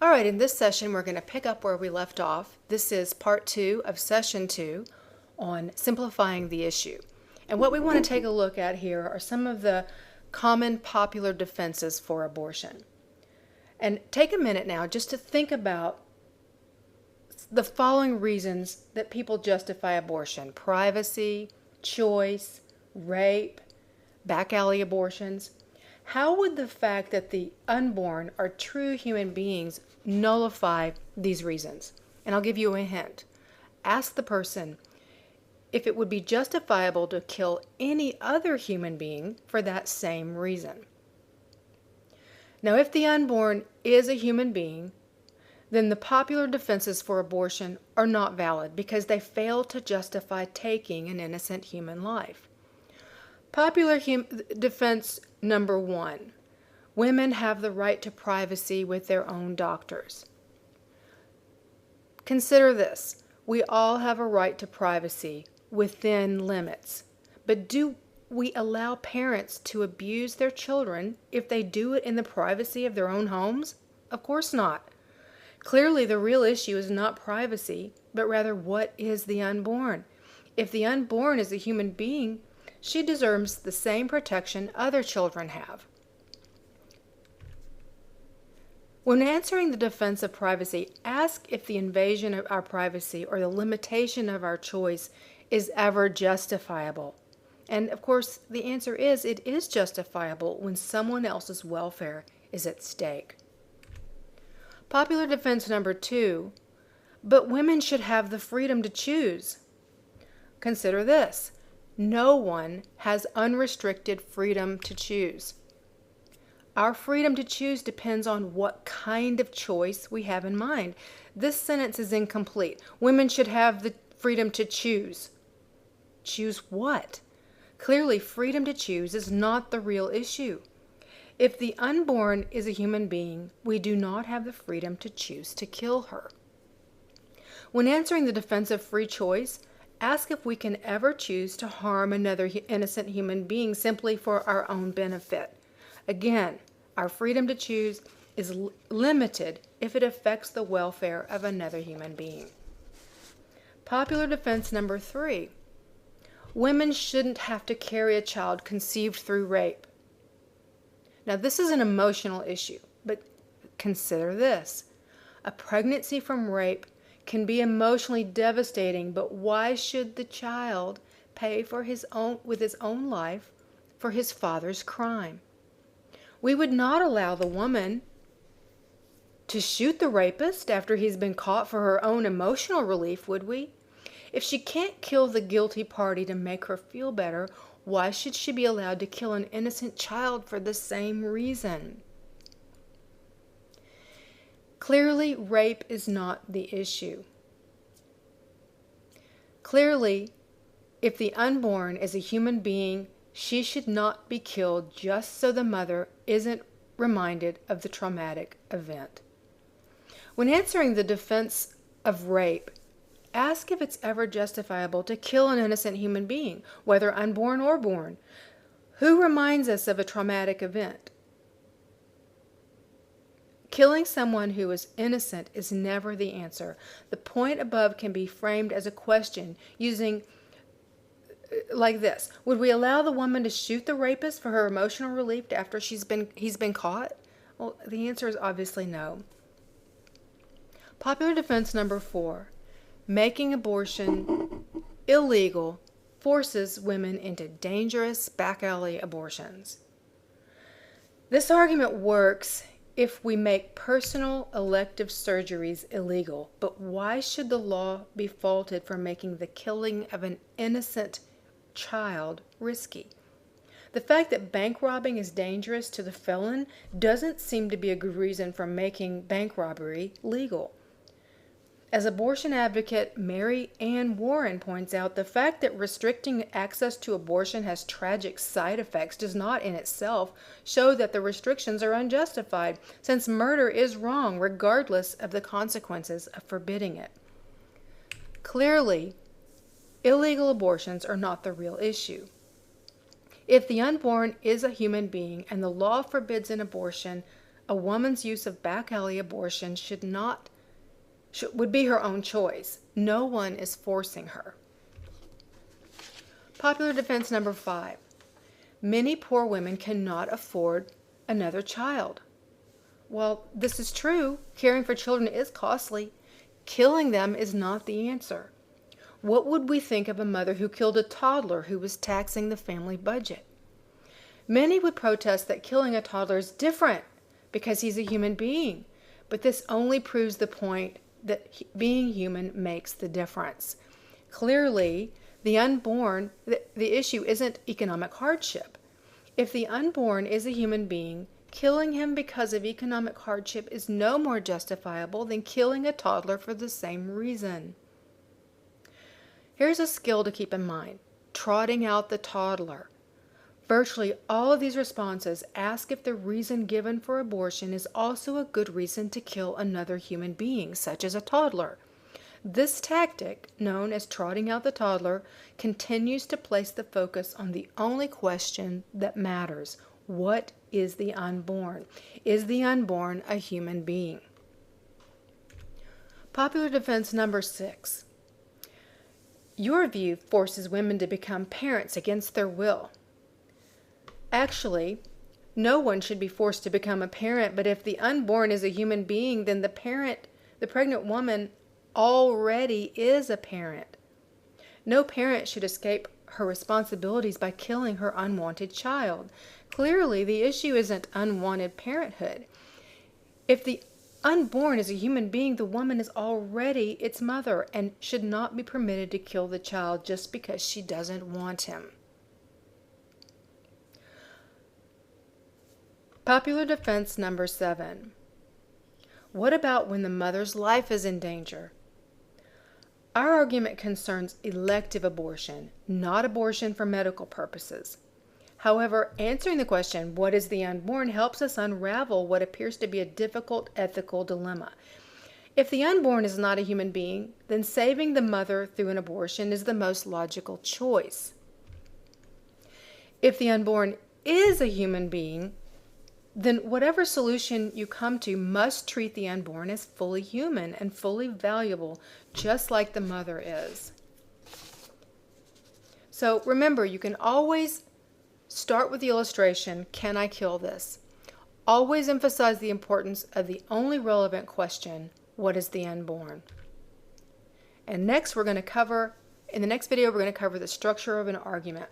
All right, in this session, we're going to pick up where we left off. This is part 2 of session 2 on simplifying the issue. And what we want to take a look at here are some of the common popular defenses for abortion. And take a minute now just to think about the following reasons that people justify abortion: privacy, choice, rape, back alley abortions. How would the fact that the unborn are true human beings nullify these reasons? And I'll give you a hint. Ask the person if it would be justifiable to kill any other human being for that same reason. Now, if the unborn is a human being, then the popular defenses for abortion are not valid because they fail to justify taking an innocent human life. Popular defense number 1: women have the right to privacy with their own doctors. Consider this: we all have a right to privacy within limits. But do we allow parents to abuse their children if they do it in the privacy of their own homes? Of course not. Clearly, the real issue is not privacy, but rather what is the unborn. If the unborn is a human being, she deserves the same protection other children have. When answering the defense of privacy, ask if the invasion of our privacy or the limitation of our choice is ever justifiable. And of course, the answer is it is justifiable when someone else's welfare is at stake. Popular defense number 2: but women should have the freedom to choose. Consider this: no one has unrestricted freedom to choose. Our freedom to choose depends on what kind of choice we have in mind. This sentence is incomplete. Women should have the freedom to choose. Choose what? Clearly, freedom to choose is not the real issue. If the unborn is a human being, we do not have the freedom to choose to kill her. When answering the defense of free choice, ask if we can ever choose to harm another innocent human being simply for our own benefit. Again, our freedom to choose is limited if it affects the welfare of another human being. Popular defense number 3: women shouldn't have to carry a child conceived through rape. Now, this is an emotional issue, but consider this: a pregnancy from rape can be emotionally devastating, but why should the child pay with his own life for his father's crime? We would not allow the woman to shoot the rapist after he's been caught for her own emotional relief, would we? If she can't kill the guilty party to make her feel better, why should she be allowed to kill an innocent child for the same reason? Clearly, rape is not the issue. Clearly, if the unborn is a human being, she should not be killed just so the mother isn't reminded of the traumatic event. When answering the defense of rape, ask if it's ever justifiable to kill an innocent human being, whether unborn or born, who reminds us of a traumatic event. Killing someone who is innocent is never the answer. The point above can be framed as a question using like this: would we allow the woman to shoot the rapist for her emotional relief after he's been caught? Well, the answer is obviously no. Popular defense number 4: making abortion illegal forces women into dangerous back alley abortions. This argument works if we make personal elective surgeries illegal, but why should the law be faulted for making the killing of an innocent child risky? The fact that bank robbing is dangerous to the felon doesn't seem to be a good reason for making bank robbery legal. As abortion advocate Mary Ann Warren points out, the fact that restricting access to abortion has tragic side effects does not in itself show that the restrictions are unjustified, since murder is wrong regardless of the consequences of forbidding it. Clearly, illegal abortions are not the real issue. If the unborn is a human being and the law forbids an abortion A woman's use of back alley abortion would be her own choice. No one is forcing her. Popular defense number 5. Many poor women cannot afford another child. Well, this is true. Caring for children is costly. Killing them is not the answer. What would we think of a mother who killed a toddler who was taxing the family budget? Many would protest that killing a toddler is different because he's a human being, but this only proves the point that being human makes the difference. Clearly, the issue isn't economic hardship. If the unborn is a human being, killing him because of economic hardship is no more justifiable than killing a toddler for the same reason. Here's a skill to keep in mind: trotting out the toddler. Virtually all of these responses ask if the reason given for abortion is also a good reason to kill another human being, such as a toddler. This tactic, known as trotting out the toddler, continues to place the focus on the only question that matters: what is the unborn? Is the unborn a human being? Popular defense number 6. Your view forces women to become parents against their will. Actually, no one should be forced to become a parent, but if the unborn is a human being, then the pregnant woman already is a parent. No parent should escape her responsibilities by killing her unwanted child. Clearly, the issue isn't unwanted parenthood. If the unborn is a human being, the woman is already its mother and should not be permitted to kill the child just because she doesn't want him. Popular defense number 7. What about when the mother's life is in danger? Our argument concerns elective abortion, not abortion for medical purposes. However, answering the question, what is the unborn, helps us unravel what appears to be a difficult ethical dilemma. If the unborn is not a human being, then saving the mother through an abortion is the most logical choice. If the unborn is a human being, then whatever solution you come to must treat the unborn as fully human and fully valuable, just like the mother is. So remember, you can always start with the illustration, can I kill this? Always emphasize the importance of the only relevant question, what is the unborn? And in the next video, we're going to cover the structure of an argument.